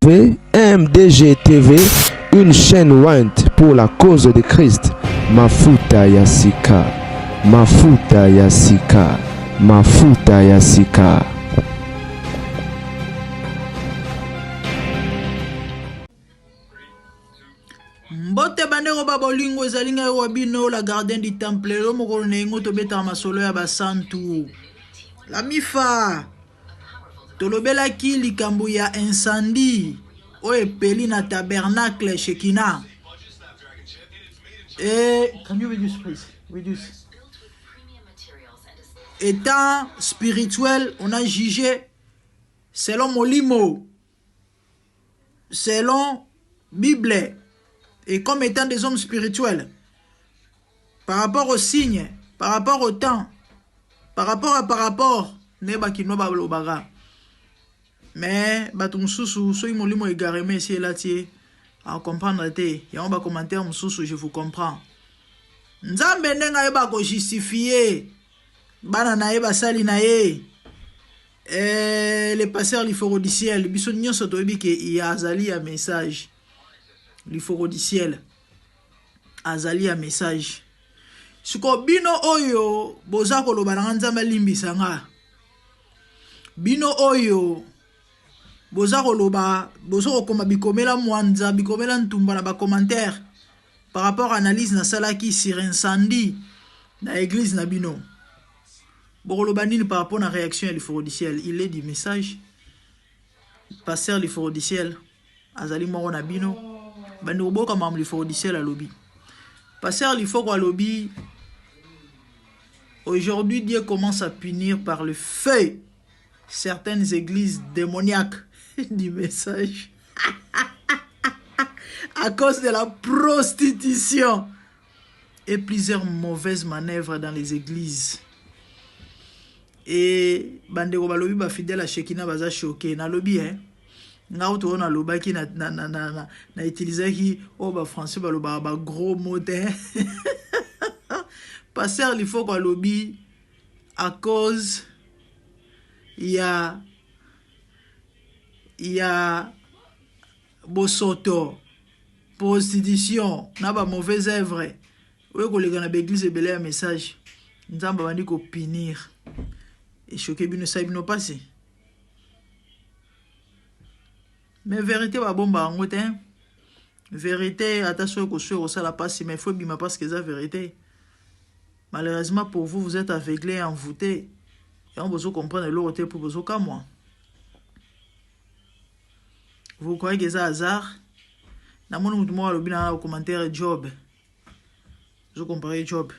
MDG TV, une chaîne Wint pour la cause de Christ. Mafuta Yasika, Mafuta Yasika, Mafuta Yasika. Mbote bandeko ba bolingo ezalinga wabino la gardien du temple lo mokolo nengo to beta masolo ya basantu. La mifa tolobela ki likambo ya incendie o epeli na tabernacle Shekina. Can you reduce please? Reduce. Étant spirituel, on a jugé selon Molimo, selon Bible, et comme étant des hommes spirituels, par rapport aux signes, par rapport au temps, par rapport, neba kinoba lobaga. Mais batum susu so Molimo égaré mais si là tie à comprendre te, ya on va commentaire mususu je vous comprends. Nzambe nenga eba ko justifier bana na eba sali na ye. Les passeurs l'ifrodiciel biso nyonso to ebi ke ya azali ya message. L'ifrodiciel azali ya message. Suko bino oyo boza ko loba na nzambe limbisa nga. Bino oyo boza ko loba bozo ko koma bikomela mwanza bikomela ntumba na ba commentaire par rapport à analyse na salaki sur incendie na église na bino. Borolobanini par rapport à la réaction à l'ifrodiciel, il est du message. Pasteur l'ifrodiciel, azali moro na bino, bandi oboka mam l'ifrodiciel à lobby. Pasteur l'ifro à lobby. Aujourd'hui, Dieu commence à punir par le feu certaines églises démoniaques du message. À cause de la prostitution et plusieurs mauvaises manœuvres dans les églises. Et bandeko balobi ba fidèle à Shekina baza choqué na lobi nga auto na lobaki na utiliser ki o ba français baloba ba gros mots passer il faut quoi lobby à cause il y a bosoto prostitution na ba mauvaise œuvre oui ko lega na l'église et belé un message nzamba bandi ko punir et choqué bino sa bino passé mais vérité ba bomba ngote vérité attention ko sur ça la passe mais faut bima parce que ça vérité malheureusement pour vous vous êtes aveuglé envoûté et on besoin comprendre l'autre pour besoin qu'à moi vous croyez que c'est hasard na mon mouvement le bien au commentaire Job je comparais Job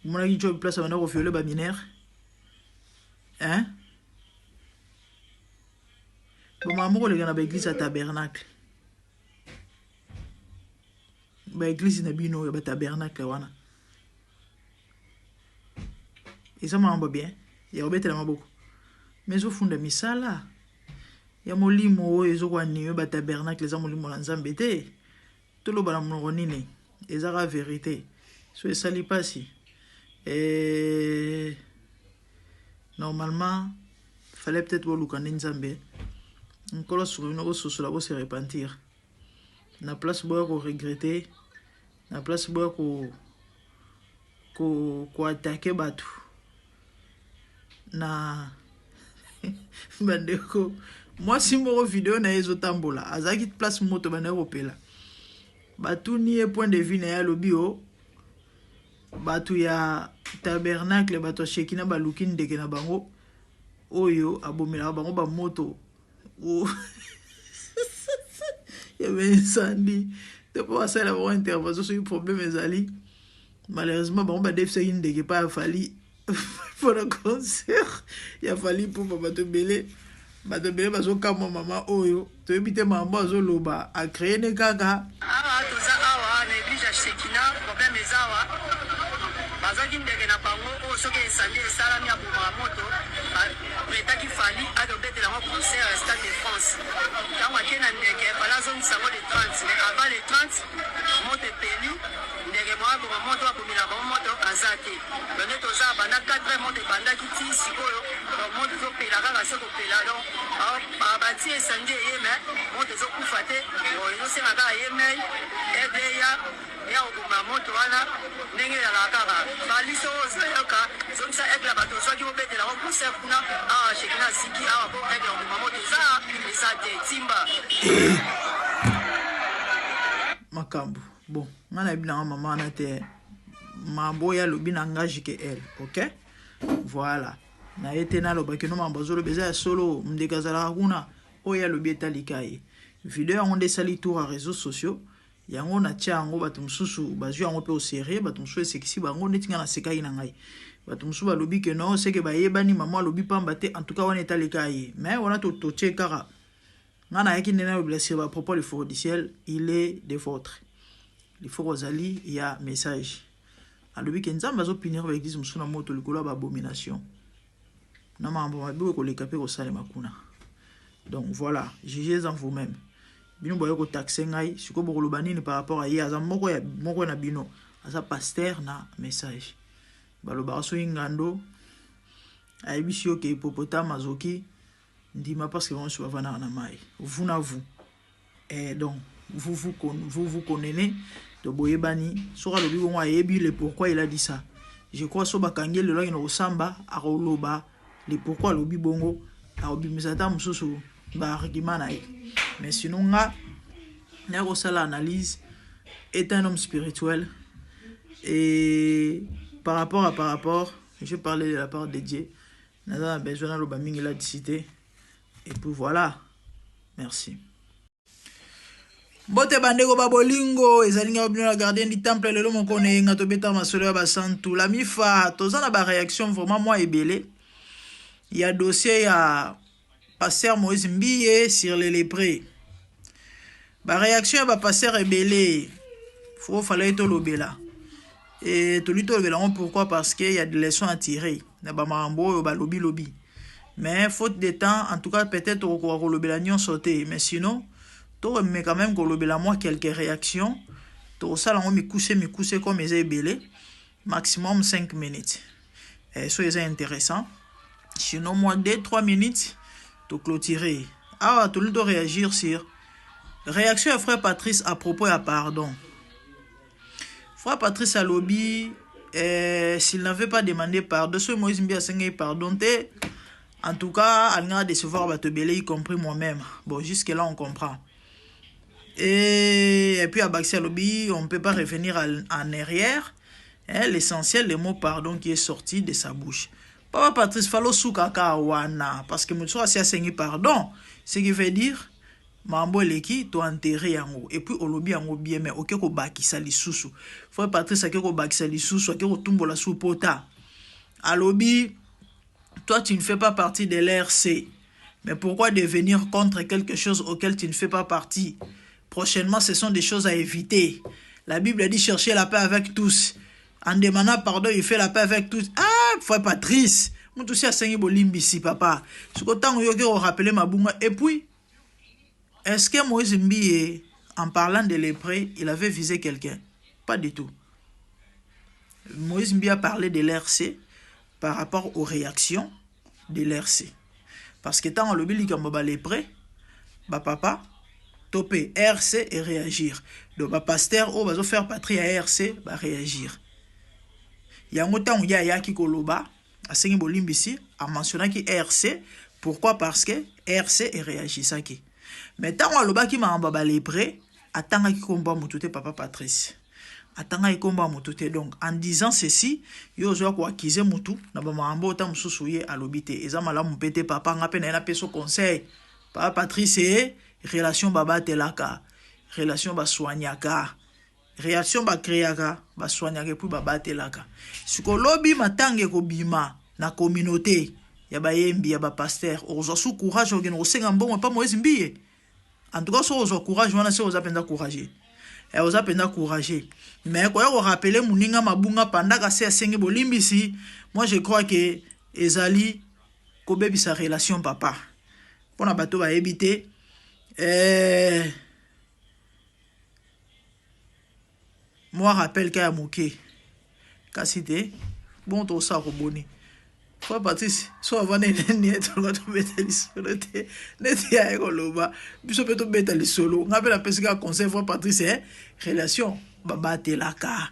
mon ami Job place à un violé ba mineur hein bon maman les gars na l'église à tabernacle ba église na bino ba tabernacle wana et ça m'a bien il y a obété la beaucoup mais au fond de misala ya molimo ezo kwa niyo ba tabernacle za molimo na nzambe te to lo bana mononine ezara vérité so esali pasi et normalement fallait peut-être voir lukande nzambe nkolo sur une ressource là pour se repentir na place boya ko regretter na place boya ko attaquer batu na bandeko moi si mon vidéo na ezo tambola azaki place moto bana opela batu ni point de vue na ya lobio batu ya tabernacle batu Shekina balukin deke na bango oyo abomela bango ba moto o ya incendie te pas ça la bonne intervention sur le problème ezali malheureusement bango ba def ça indeke pas fali pour le concert il a fallu pour bato belé bazo kama mama oyo to ebite mama zo loba a créer ne kaka toza awa na église ya Shekina problème ezawa bazaki ndeke na bango o soki esandi esalami ya boma moto pretaki fali adobete la concert Stade de France tango ake na ndeke balazongisa ngo le 30 mais avant le 30 moto epeli ndeke mwa boma moto abomila bango moto aza te bende toza banda 4 moto ebandaki ti sikoyo moto topela kaka se kopela donc batie esandi eyeme moto ezokufa te ezosenga kaka yemei edeya ya kokoma moto wana ndenge ezalaka kaka baliso oyo ozoyoka ezongisa ekela bato ozwaki bobetela ngo puse kuna awa shekina siki awa po ekela kokoma moto eza te timba makambo bon nga na yebi nanga mama wana te mambo oyo alobi na ngage ke elle ok voilà na ye te nalobaki no mambo azoloba eza ya solo ndeko azalaka kuna oyo alobi etalika ye video yango nde esali tour ya réseaux sociaux yango natia yango bato mosusu bazwi yango mpe oserie bato mosusu esekisi bango neti nga nasekaki na ngai bato mosusu balobi ke non seke bayebani mama alobi pamba te en tout cas wana etalika ye mais wana totie kaka nga nayaki nde nalobela sur bapropos le fort du ciel il est de votre il faut kozali ya message alobi ke nzambe azopinir baeglise mosusu na moto likolo ya babomination na mambo mabe koleka mpe kosalema kuna donc voilà jugez en vous-même bino boye kotaxe ngai sikoyo bokoloba nini par rapport à ye aza moko na bino aza pasteur na message balobaka soki ngando ayebisi yo ke hipopotame azoki ndima parce que bango bavandaka na mai vous na vous et donc vous connaissez to boyebani soki alobi bongo ayebi le pourquoi il a dit ça je crois so bakangi lelo akende kosamba akoloba le pourquoi alobi bongo akobimisa ata mosusu baargument na ye mais sinon nga na kosala analyse est un homme spirituel et par rapport je parlais de la part de Dieu naza na besoin naloba mingi la dicité et puis voilà merci Bote bandeko babolingo ezalinga babino la gardien du temple lelo moko nenga tobeta masolo ya basantu la mifa toza na ba réaction vraiment moi ebele il y a dossier ya pasteur Moïse Mbiye sur les lépreux ba réaction ya ba pasteur ebele faut fallait to lobela et to lito lobela pourquoi parce que il y a des leçons à tirer na ba mambo ba lobby mais faute de temps en tout cas peut-être ko lobela nyon sauter mais sinon mais quand même kolobela moi quelques réactions to sala ngo mikuse comme eza ebele maximum 5 minutes et so eza intéressant sinon moi 2-3 minutes to clôturer tout le temps réagir sur réaction à frère Patrice à propos à pardon frère Patrice a lobby s'il n'avait pas demandé pardon ce Moïse Mbiye a pardon en tout cas il a décevoir batebele y compris moi-même bon jusque là on comprend. Et puis à Baxia Lobby, on ne peut pas revenir en arrière. L'essentiel, le mot pardon qui est sorti de sa bouche. Papa Patrice Falo Soukaka Wana. Parce que Moutsoua s'est assigné pardon. Ce qui veut dire, Mambo Leki, to enterré yango. Et puis au lobby yango bien, mais ok, ko baki sali susu. Frère Patrice, ok, ko baki sali susu, ok, ko tumbo la sous pota. À lobby, toi, tu ne fais pas partie de l'RC. Mais pourquoi devenir contre quelque chose auquel tu ne fais pas partie? Prochainement, ce sont des choses à éviter. La Bible a dit chercher la paix avec tous. En demandant pardon, il fait la paix avec tous. Ah, frère Patrice. Moi, tout ça, c'est un ici, papa. Ce que tant que vous rappelez ma bouma. Et puis, est-ce que Moïse Mbiye, en parlant de lépreux, il avait visé quelqu'un? Pas du tout. Moïse Mbiye a parlé de l'RC par rapport aux réactions de l'RC. Parce que tant on le dit comme lépreux, papa, topé RC et réagir. Donc, pasteur, va faire patrie à RC, va réagir. Il y a un temps où il y a qui koloba, a sengi bolimbisi, a mentionné qui RC. Pourquoi? Parce que RC et réagit ça qui. Mais tant on loba qui m'a embaba les prêts, attends qui combat moutouté papa Patrice. Attends qui combat moutouté. Donc, en disant ceci, yo zo ko akize moutou, na ba mambo autant msusouye à l'obité. Ezamala moupete papa ngape na peso conseil. Papa Patrice et relation baba telaka, relation ba soignaka, relation ba créaka, ba soignaka puis baba telaka. Siko lobby matange ko bima na communauté ya ba yembi ya ba pasteur, ozo sou courage ogen osenga mbongo pa Moïse Mbiye. En tout cas so ozo courage wana se oza penda courage. Et oza penda courage. Mais ko ya ko rappeler muninga mabunga pandaka se asenge bolimbisi, moi je crois que ezali ko bebisa relation papa. Pona bato ba éviter moi rappelle qu'il y a mouké. Cassité. Bon, tout ça, roboni. Frère Patrice, so avant ni eto lo to beteli solo te. Neti ya ekoloba, biso peto beteli solo. Ngabe la pesika conseil Frère Patrice relation babate laka.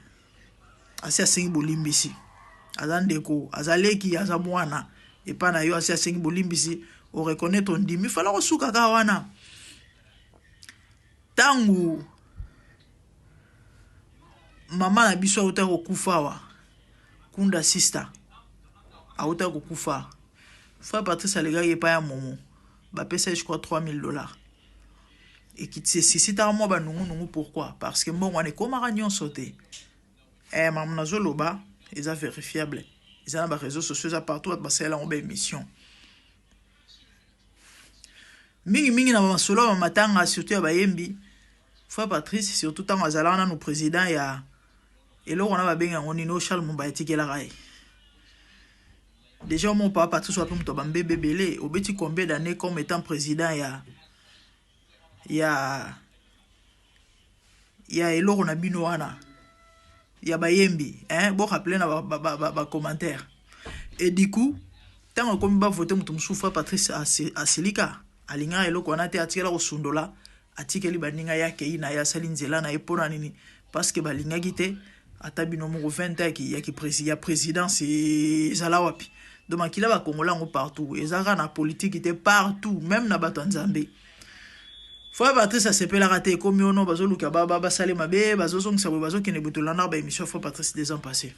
Asi asengi bolimbisi. Azandeko, azaleki azamwana. Et pas na yo asi asengi bolimbisi, o reconnaître on dit, mi fala ko suka ka wana. Tangu mama na biso auta ko kufawa. Kunda sister. Auta ko kufa. Frère Patrice alega yepa ya momo. Ba pesa je crois $3000. Et qui si ta mo ba nungu pourquoi? Parce que bon on est comme ragnon sauté. Maman na zoloba, ils a vérifiable. Ils ont les réseaux sociaux à partout parce qu'elle a une émission. Mingi na mama solo matanga surtout ya bayembi. Frère Patrice surtout tant azala na no président ya et là on a benga onino Charles Mumba etikela rai. Déjà mon papa Patrice soit pour mtoba mbebe belé au petit combien d'années comme étant président ya elo on a bino wana. Ya bayembi bon rappeler na ba commentaire. Et du coup tant comme ba voter mutu Frère Patrice asilika alinga elo ko na te atikela ko sundola atikeli baninga yake ina ya salinzela na epona nini parce que balinga gite ata binomo 20 ans qui ya président c'est zala wapi donc makila ba kongola ngo partout ezaka na politique était partout même na bato nzambe. Frère Patrice asepela raté comme ono bazoluka baba sale mabe bazosongisa bazo kene botolana ba émission Frère Patrice des ans passés.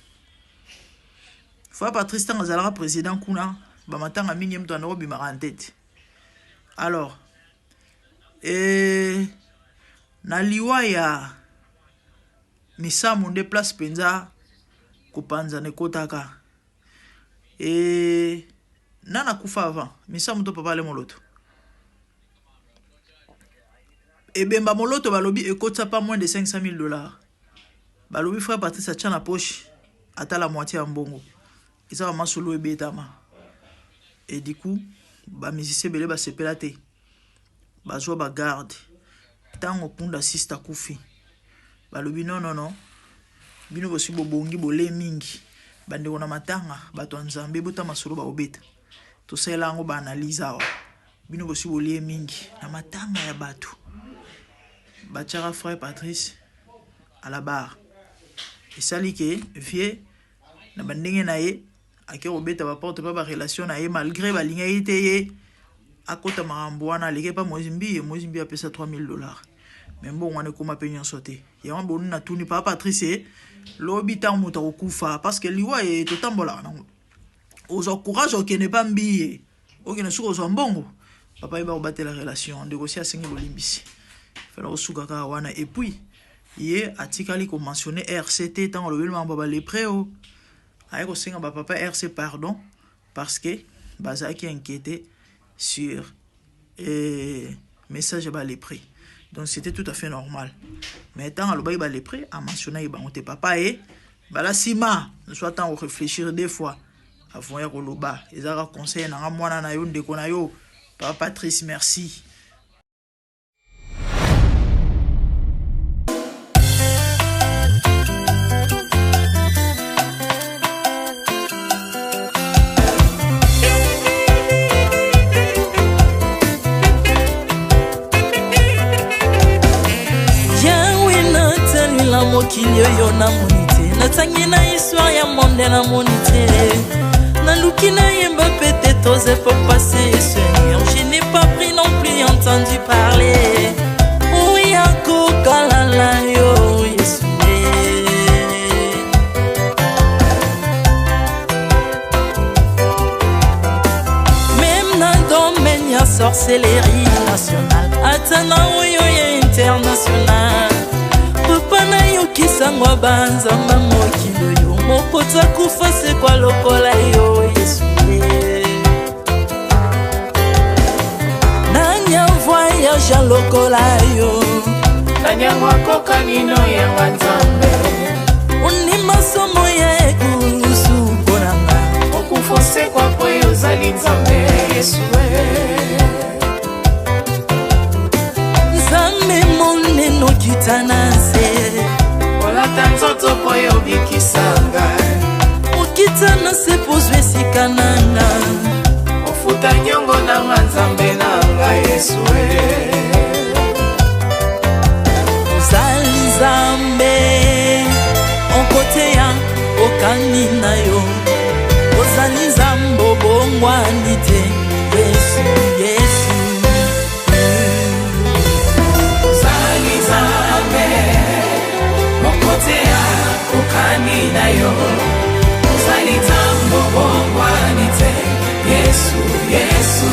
Frère Patrice tant azala président kuna ba matanga mingi mto na robi marantete. Alors na liwa ya misa monde place penza kopanza ne kotaka nana kufa avant misa muto papa le moloto bemba moloto balobi ekotsa pas moins de $500,000 balobi Frère Patrice a tcha na poche ata la moitié en bongo isa ba masolo ebetama et du coup ba musicien belé ba sepelate bazwa ba garde tango kunda sister kufi balobi non bino bosi bobongi bole mingi bande ona matanga bato nzambe bota masolo ba obeta to sela ngo ba analyse awa bino bosi bole mingi na matanga ya bato bachara Frère Patrice à la barre et salike vie na bandenge na ye ake obeta ba porte pas ba relation na ye malgré ba linga yite à côté marambouana les pas Mozimbi a payé $3000. Mais bon on est comme peignon sauté y a un bon na tuni pas Patrice l'obita muta okufa parce que liwa est tout tambola aux encourage qui n'est pas mbi aucun ne sur mbongo papa il va battre la relation négocier à 5 olimbisi fela osuka ka wana et puis yé atikali ko mentionner RCT tant le mamba ba les préo ay ko singa ba papa RC pardon parce que bazaki inquiété sur message à les prix. Donc c'était tout à fait normal. Mais tant le bail les prix a mentionné on te papa et bala sima nous soit temps réfléchir des fois avant hier au loba ils a conseillé na mwana na yo ndeko na yo papa Patrice merci. Mokili yo na monite natangi na histoire ya monde na monite naluki na yemba pete toze pour passer Seigneur je n'ai pas pris non plus entendu parler oui ako kalala yo Yesu même na domaine ya sorcellerie nationale atana oyo ya international papa na yo kisangwa banzamba mokilo yo mokota kufa se kwa lokola yo Yesu nanya voyage lokola yo kanya wako kanino ya wanzambe uni masomo ya ekurusu konanga okufose kwa poyo zali nzambe Yesu nzambe moneno kitana tanzoto poyo bikisanga okitana se pozwe sikana nga nzambe na nga Yesu ozali nzambe onkoteya okani na yo ozali nzambe obongwani te Yesu Yesu ozali nzambe onkoteya okani na yo ozali nzambe obongwani te Yesu Yesu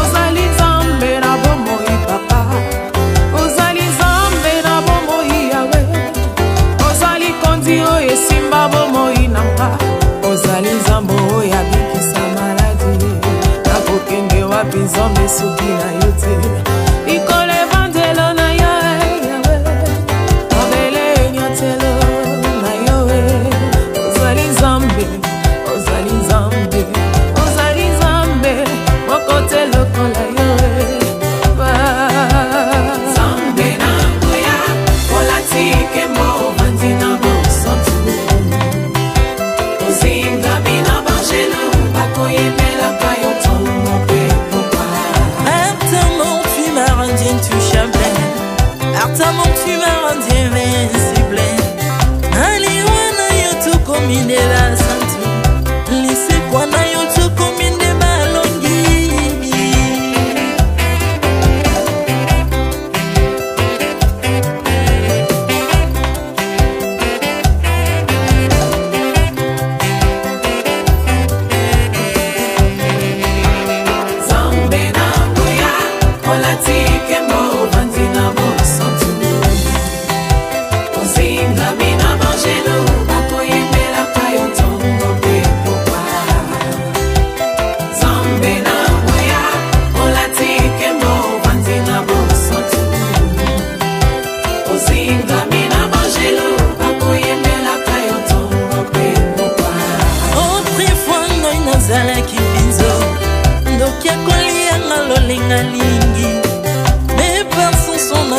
ozali nzambe na bomoi papa ozali nzambe na bomoi yawe ozali kondi oyo esimba bomoi na nga ozali nzambe oyo abikisa maladi nakokende wapi nzambe soki na yo te likolo evangelo na yo yawe mabele enyatelo na yo ozali nzambe ozali nzambe kote lokola yo Zambe na ngoya olatike mo vandina bosantu ozinga bina bangelo bakoyemela kayo tongo pe popa Artamon tu m'as rendu intouchable Artamon tu m'as rendu invincible Aliwana yo tu komine la santu Lise kwana yo tu komine balongi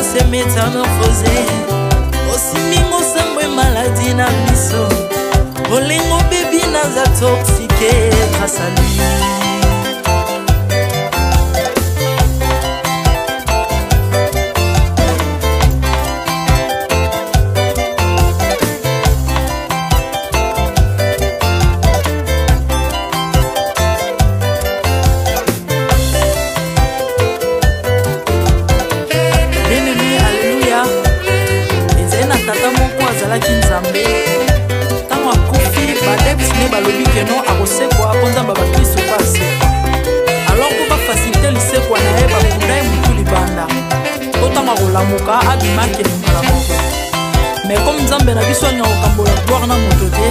se métamorphosé osimingo sambwe maladie na biso olingo bebi naza toxiqué grâce à lui tango akufi badebisine balobi keno akosekwa konzamba bakristo pasi alors po bafacilite lisekwa na ye bakunda ye mutu libanda to ntango akolamuka abimaki elimala moko mais comme nzambe na biso alinga kokambola gloire na moto te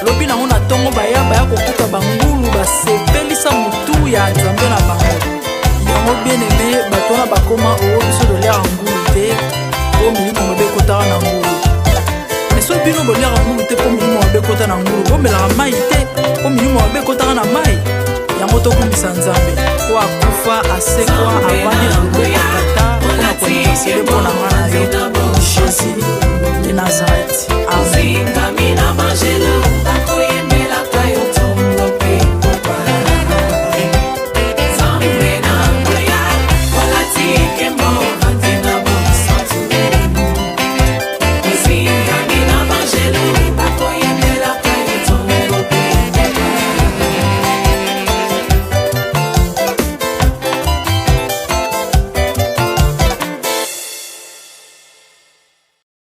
lobi nango na ntongo baya kokuta bangulu basepelisa mutu ya nzambe na bango yango bien aimé bato wana bakoma oyo biso dolera ngulu te po milimo mobe ekotaka na ngulu so bino bolera ngulu te po milimo mabe ekota na ngulu bomelaka mai te po milimo mabe ekotaka na mai yango tokumbisa nzambe po akufa asenga